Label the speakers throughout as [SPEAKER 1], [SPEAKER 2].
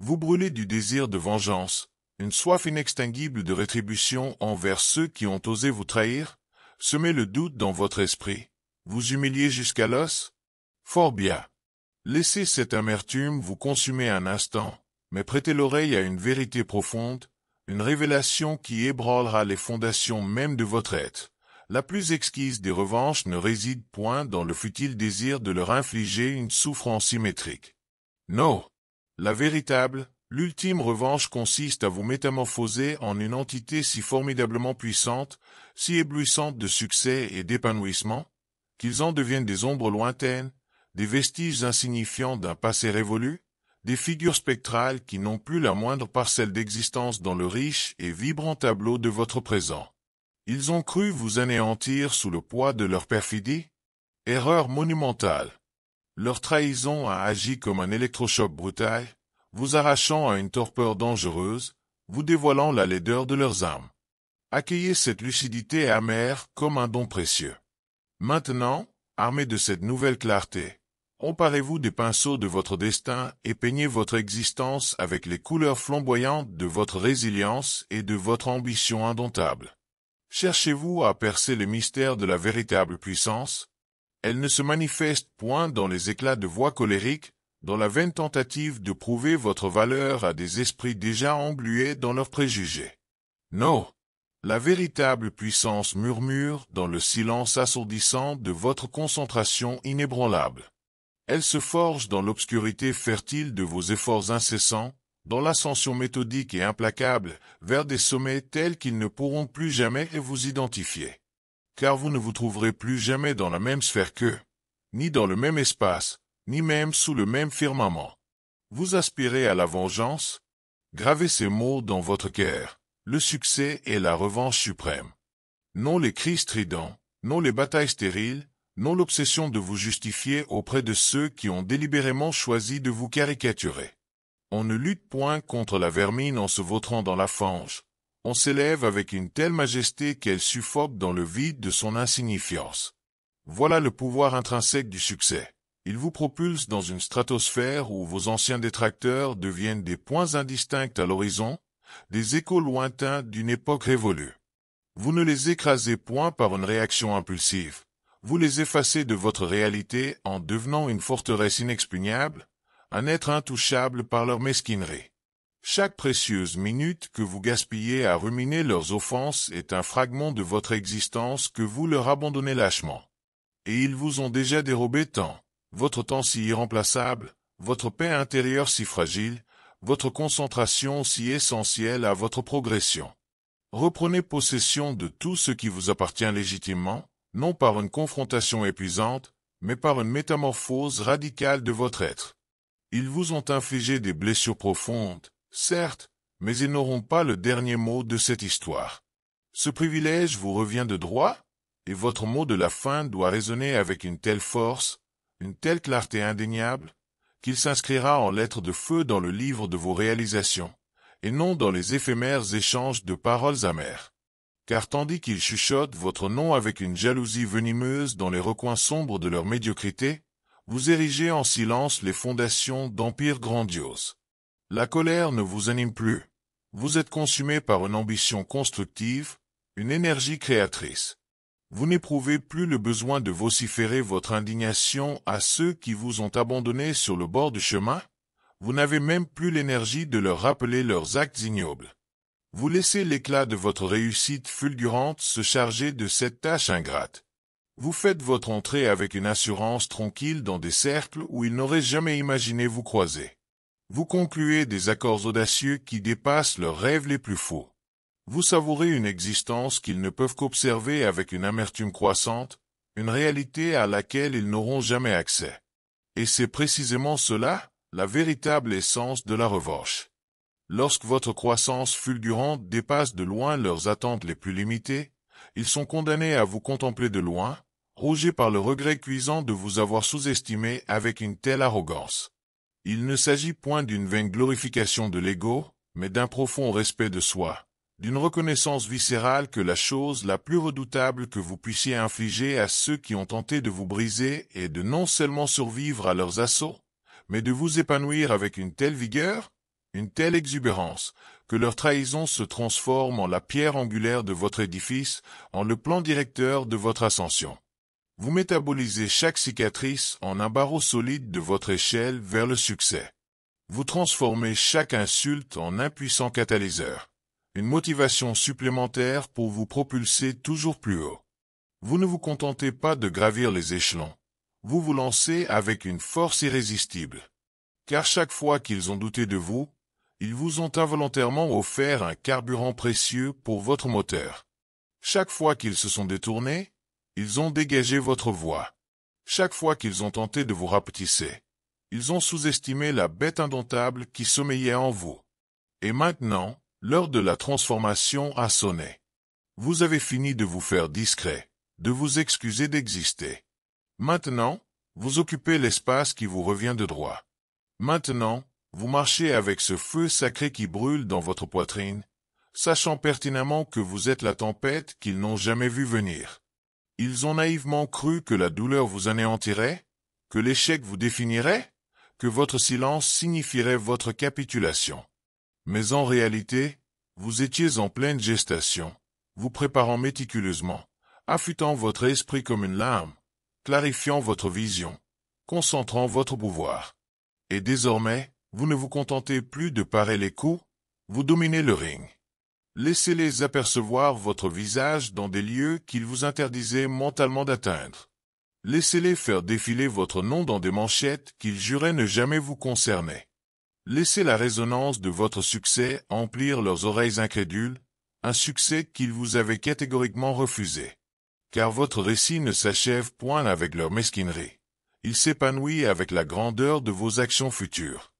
[SPEAKER 1] Vous brûlez du désir de vengeance, une soif inextinguible de rétribution envers ceux qui ont osé vous trahir, semez le doute dans votre esprit, vous humiliez jusqu'à l'os? Fort bien. Laissez cette amertume vous consumer un instant, mais prêtez l'oreille à une vérité profonde, une révélation qui ébranlera les fondations même de votre être. La plus exquise des revanches ne réside point dans le futile désir de leur infliger une souffrance symétrique. Non. La véritable, l'ultime revanche consiste à vous métamorphoser en une entité si formidablement puissante, si éblouissante de succès et d'épanouissement, qu'ils en deviennent des ombres lointaines, des vestiges insignifiants d'un passé révolu, des figures spectrales qui n'ont plus la moindre parcelle d'existence dans le riche et vibrant tableau de votre présent. Ils ont cru vous anéantir sous le poids de leur perfidie? Erreur monumentale. Leur trahison a agi comme un électrochoc brutal, vous arrachant à une torpeur dangereuse, vous dévoilant la laideur de leurs âmes. Accueillez cette lucidité amère comme un don précieux. Maintenant, armé de cette nouvelle clarté, emparez-vous des pinceaux de votre destin et peignez votre existence avec les couleurs flamboyantes de votre résilience et de votre ambition indomptable. Cherchez-vous à percer les mystères de la véritable puissance? Elle ne se manifeste point dans les éclats de voix colériques, dans la vaine tentative de prouver votre valeur à des esprits déjà englués dans leurs préjugés. Non, la véritable puissance murmure dans le silence assourdissant de votre concentration inébranlable. Elle se forge dans l'obscurité fertile de vos efforts incessants, dans l'ascension méthodique et implacable vers des sommets tels qu'ils ne pourront plus jamais vous identifier. Car vous ne vous trouverez plus jamais dans la même sphère qu'eux, ni dans le même espace, ni même sous le même firmament. Vous aspirez à la vengeance? Gravez ces mots dans votre cœur. Le succès est la revanche suprême. Non les cris stridents, non les batailles stériles, non l'obsession de vous justifier auprès de ceux qui ont délibérément choisi de vous caricaturer. On ne lutte point contre la vermine en se vautrant dans la fange. On s'élève avec une telle majesté qu'elle suffoque dans le vide de son insignifiance. Voilà le pouvoir intrinsèque du succès. Il vous propulse dans une stratosphère où vos anciens détracteurs deviennent des points indistincts à l'horizon, des échos lointains d'une époque révolue. Vous ne les écrasez point par une réaction impulsive. Vous les effacez de votre réalité en devenant une forteresse inexpugnable, un être intouchable par leur mesquinerie. Chaque précieuse minute que vous gaspillez à ruminer leurs offenses est un fragment de votre existence que vous leur abandonnez lâchement. Et ils vous ont déjà dérobé tant, votre temps si irremplaçable, votre paix intérieure si fragile, votre concentration si essentielle à votre progression. Reprenez possession de tout ce qui vous appartient légitimement, non par une confrontation épuisante, mais par une métamorphose radicale de votre être. Ils vous ont infligé des blessures profondes, certes, mais ils n'auront pas le dernier mot de cette histoire. Ce privilège vous revient de droit, et votre mot de la fin doit résonner avec une telle force, une telle clarté indéniable, qu'il s'inscrira en lettres de feu dans le livre de vos réalisations, et non dans les éphémères échanges de paroles amères. Car tandis qu'ils chuchotent votre nom avec une jalousie venimeuse dans les recoins sombres de leur médiocrité, vous érigez en silence les fondations d'empires grandioses. La colère ne vous anime plus. Vous êtes consumé par une ambition constructive, une énergie créatrice. Vous n'éprouvez plus le besoin de vociférer votre indignation à ceux qui vous ont abandonné sur le bord du chemin. Vous n'avez même plus l'énergie de leur rappeler leurs actes ignobles. Vous laissez l'éclat de votre réussite fulgurante se charger de cette tâche ingrate. Vous faites votre entrée avec une assurance tranquille dans des cercles où ils n'auraient jamais imaginé vous croiser. Vous concluez des accords audacieux qui dépassent leurs rêves les plus fous. Vous savourez une existence qu'ils ne peuvent qu'observer avec une amertume croissante, une réalité à laquelle ils n'auront jamais accès. Et c'est précisément cela, la véritable essence de la revanche. Lorsque votre croissance fulgurante dépasse de loin leurs attentes les plus limitées, ils sont condamnés à vous contempler de loin, rougés par le regret cuisant de vous avoir sous-estimé avec une telle arrogance. Il ne s'agit point d'une vaine glorification de l'ego, mais d'un profond respect de soi, d'une reconnaissance viscérale que la chose la plus redoutable que vous puissiez infliger à ceux qui ont tenté de vous briser est de non seulement survivre à leurs assauts, mais de vous épanouir avec une telle vigueur, une telle exubérance, que leur trahison se transforme en la pierre angulaire de votre édifice, en le plan directeur de votre ascension. Vous métabolisez chaque cicatrice en un barreau solide de votre échelle vers le succès. Vous transformez chaque insulte en un puissant catalyseur, une motivation supplémentaire pour vous propulser toujours plus haut. Vous ne vous contentez pas de gravir les échelons, vous vous lancez avec une force irrésistible. Car chaque fois qu'ils ont douté de vous, ils vous ont involontairement offert un carburant précieux pour votre moteur. Chaque fois qu'ils se sont détournés, ils ont dégagé votre voie. Chaque fois qu'ils ont tenté de vous rapetisser, ils ont sous-estimé la bête indomptable qui sommeillait en vous. Et maintenant, l'heure de la transformation a sonné. Vous avez fini de vous faire discret, de vous excuser d'exister. Maintenant, vous occupez l'espace qui vous revient de droit. Maintenant, vous marchez avec ce feu sacré qui brûle dans votre poitrine, sachant pertinemment que vous êtes la tempête qu'ils n'ont jamais vue venir. Ils ont naïvement cru que la douleur vous anéantirait, que l'échec vous définirait, que votre silence signifierait votre capitulation. Mais en réalité, vous étiez en pleine gestation, vous préparant méticuleusement, affûtant votre esprit comme une lame, clarifiant votre vision, concentrant votre pouvoir. Et désormais, vous ne vous contentez plus de parer les coups, vous dominez le ring. Laissez-les apercevoir votre visage dans des lieux qu'ils vous interdisaient mentalement d'atteindre. Laissez-les faire défiler votre nom dans des manchettes qu'ils juraient ne jamais vous concerner. Laissez la résonance de votre succès emplir leurs oreilles incrédules, un succès qu'ils vous avaient catégoriquement refusé. Car votre récit ne s'achève point avec leur mesquinerie. Il s'épanouit avec la grandeur de vos actions futures.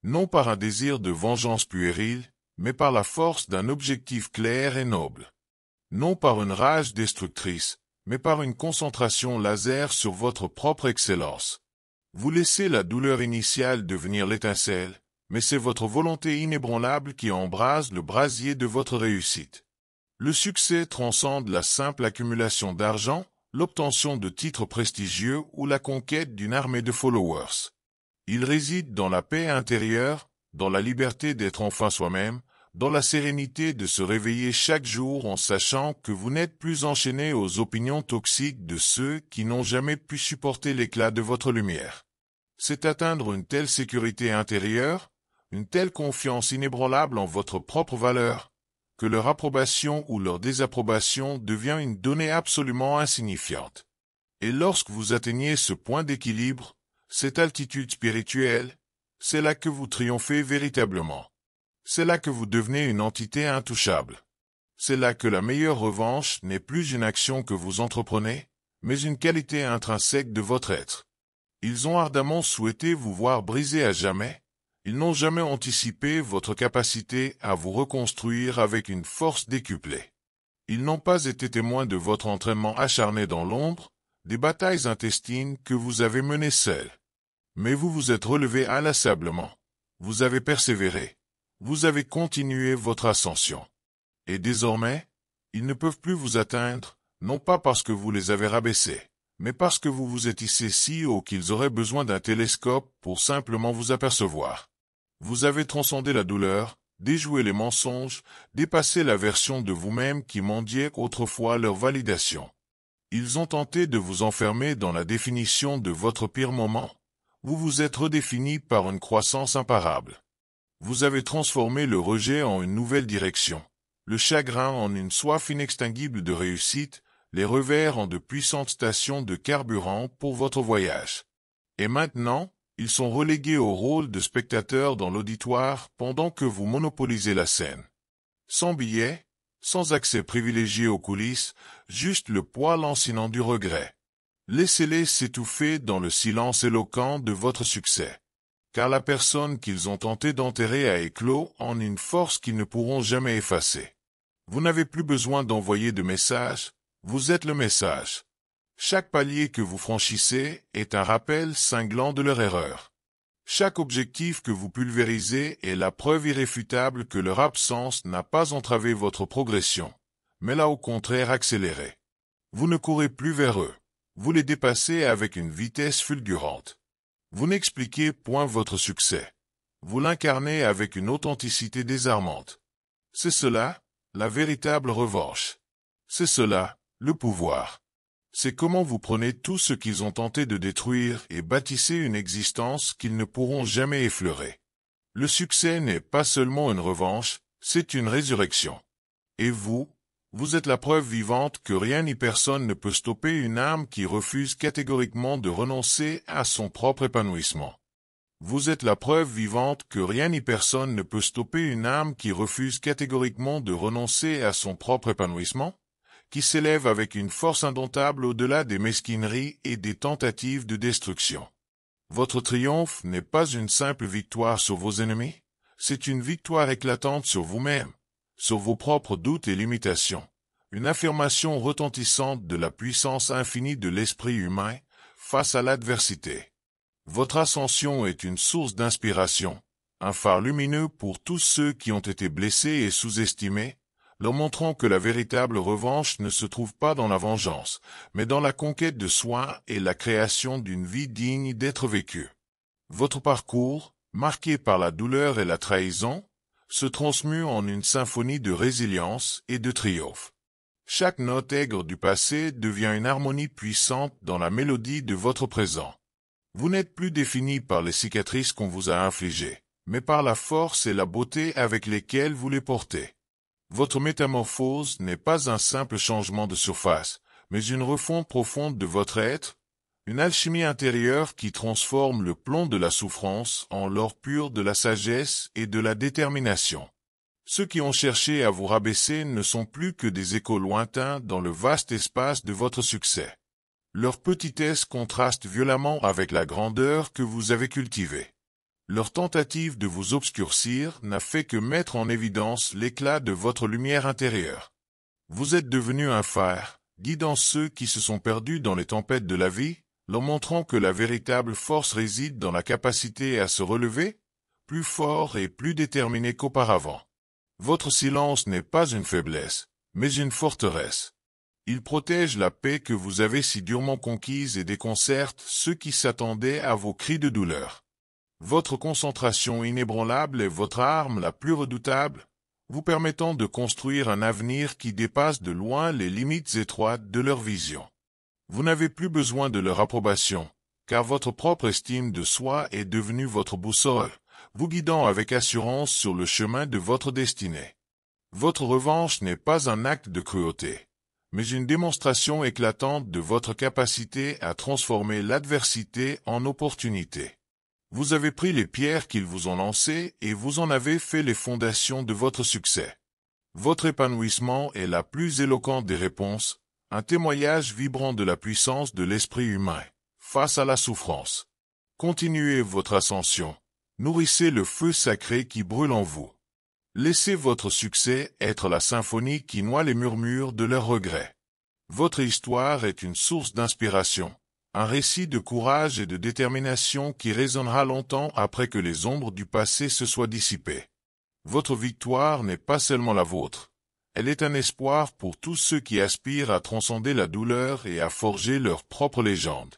[SPEAKER 1] Non par un désir de vengeance puérile, mais par la force d'un objectif clair et noble. Non par une rage destructrice, mais par une concentration laser sur votre propre excellence. Vous laissez la douleur initiale devenir l'étincelle, mais c'est votre volonté inébranlable qui embrase le brasier de votre réussite. Le succès transcende la simple accumulation d'argent, l'obtention de titres prestigieux ou la conquête d'une armée de followers. Il réside dans la paix intérieure, dans la liberté d'être enfin soi-même, dans la sérénité de se réveiller chaque jour en sachant que vous n'êtes plus enchaîné aux opinions toxiques de ceux qui n'ont jamais pu supporter l'éclat de votre lumière. C'est atteindre une telle sécurité intérieure, une telle confiance inébranlable en votre propre valeur, que leur approbation ou leur désapprobation devient une donnée absolument insignifiante. Et lorsque vous atteignez ce point d'équilibre, cette altitude spirituelle, c'est là que vous triomphez véritablement. C'est là que vous devenez une entité intouchable. C'est là que la meilleure revanche n'est plus une action que vous entreprenez, mais une qualité intrinsèque de votre être. Ils ont ardemment souhaité vous voir briser à jamais. Ils n'ont jamais anticipé votre capacité à vous reconstruire avec une force décuplée. Ils n'ont pas été témoins de votre entraînement acharné dans l'ombre, des batailles intestines que vous avez menées seuls. Mais vous vous êtes relevé inlassablement. Vous avez persévéré. Vous avez continué votre ascension. Et désormais, ils ne peuvent plus vous atteindre, non pas parce que vous les avez rabaissés, mais parce que vous vous êtes hissé si haut qu'ils auraient besoin d'un télescope pour simplement vous apercevoir. Vous avez transcendé la douleur, déjoué les mensonges, dépassé la version de vous-même qui mendiait autrefois leur validation. Ils ont tenté de vous enfermer dans la définition de votre pire moment. Vous vous êtes redéfini par une croissance imparable. Vous avez transformé le rejet en une nouvelle direction, le chagrin en une soif inextinguible de réussite, les revers en de puissantes stations de carburant pour votre voyage. Et maintenant, ils sont relégués au rôle de spectateurs dans l'auditoire pendant que vous monopolisez la scène. Sans billets, sans accès privilégié aux coulisses, juste le poids lancinant du regret. Laissez-les s'étouffer dans le silence éloquent de votre succès. Car la personne qu'ils ont tenté d'enterrer a éclos en une force qu'ils ne pourront jamais effacer. Vous n'avez plus besoin d'envoyer de messages, vous êtes le message. Chaque palier que vous franchissez est un rappel cinglant de leur erreur. Chaque objectif que vous pulvérisez est la preuve irréfutable que leur absence n'a pas entravé votre progression, mais l'a au contraire accélérée. Vous ne courez plus vers eux, vous les dépassez avec une vitesse fulgurante. Vous n'expliquez point votre succès. Vous l'incarnez avec une authenticité désarmante. C'est cela, la véritable revanche. C'est cela, le pouvoir. C'est comment vous prenez tout ce qu'ils ont tenté de détruire et bâtissez une existence qu'ils ne pourront jamais effleurer. Le succès n'est pas seulement une revanche, c'est une résurrection. Et vous êtes la preuve vivante que rien ni personne ne peut stopper une âme qui refuse catégoriquement de renoncer à son propre épanouissement. Vous êtes la preuve vivante que rien ni personne ne peut stopper une âme qui refuse catégoriquement de renoncer à son propre épanouissement, qui s'élève avec une force indomptable au-delà des mesquineries et des tentatives de destruction. Votre triomphe n'est pas une simple victoire sur vos ennemis, c'est une victoire éclatante sur vous-même, sur vos propres doutes et limitations, une affirmation retentissante de la puissance infinie de l'esprit humain face à l'adversité. Votre ascension est une source d'inspiration, un phare lumineux pour tous ceux qui ont été blessés et sous-estimés, leur montrant que la véritable revanche ne se trouve pas dans la vengeance, mais dans la conquête de soi et la création d'une vie digne d'être vécue. Votre parcours, marqué par la douleur et la trahison, se transmue en une symphonie de résilience et de triomphe. Chaque note aigre du passé devient une harmonie puissante dans la mélodie de votre présent. Vous n'êtes plus défini par les cicatrices qu'on vous a infligées, mais par la force et la beauté avec lesquelles vous les portez. Votre métamorphose n'est pas un simple changement de surface, mais une refonte profonde de votre être, une alchimie intérieure qui transforme le plomb de la souffrance en l'or pur de la sagesse et de la détermination. Ceux qui ont cherché à vous rabaisser ne sont plus que des échos lointains dans le vaste espace de votre succès. Leur petitesse contraste violemment avec la grandeur que vous avez cultivée. Leur tentative de vous obscurcir n'a fait que mettre en évidence l'éclat de votre lumière intérieure. Vous êtes devenu un phare, guidant ceux qui se sont perdus dans les tempêtes de la vie, leur montrant que la véritable force réside dans la capacité à se relever, plus fort et plus déterminé qu'auparavant. Votre silence n'est pas une faiblesse, mais une forteresse. Il protège la paix que vous avez si durement conquise et déconcerte ceux qui s'attendaient à vos cris de douleur. Votre concentration inébranlable est votre arme la plus redoutable, vous permettant de construire un avenir qui dépasse de loin les limites étroites de leur vision. Vous n'avez plus besoin de leur approbation, car votre propre estime de soi est devenue votre boussole, vous guidant avec assurance sur le chemin de votre destinée. Votre revanche n'est pas un acte de cruauté, mais une démonstration éclatante de votre capacité à transformer l'adversité en opportunité. Vous avez pris les pierres qu'ils vous ont lancées et vous en avez fait les fondations de votre succès. Votre épanouissement est la plus éloquente des réponses, un témoignage vibrant de la puissance de l'esprit humain, face à la souffrance. Continuez votre ascension, nourrissez le feu sacré qui brûle en vous. Laissez votre succès être la symphonie qui noie les murmures de leurs regrets. Votre histoire est une source d'inspiration, un récit de courage et de détermination qui résonnera longtemps après que les ombres du passé se soient dissipées. Votre victoire n'est pas seulement la vôtre, elle est un espoir pour tous ceux qui aspirent à transcender la douleur et à forger leur propre légende.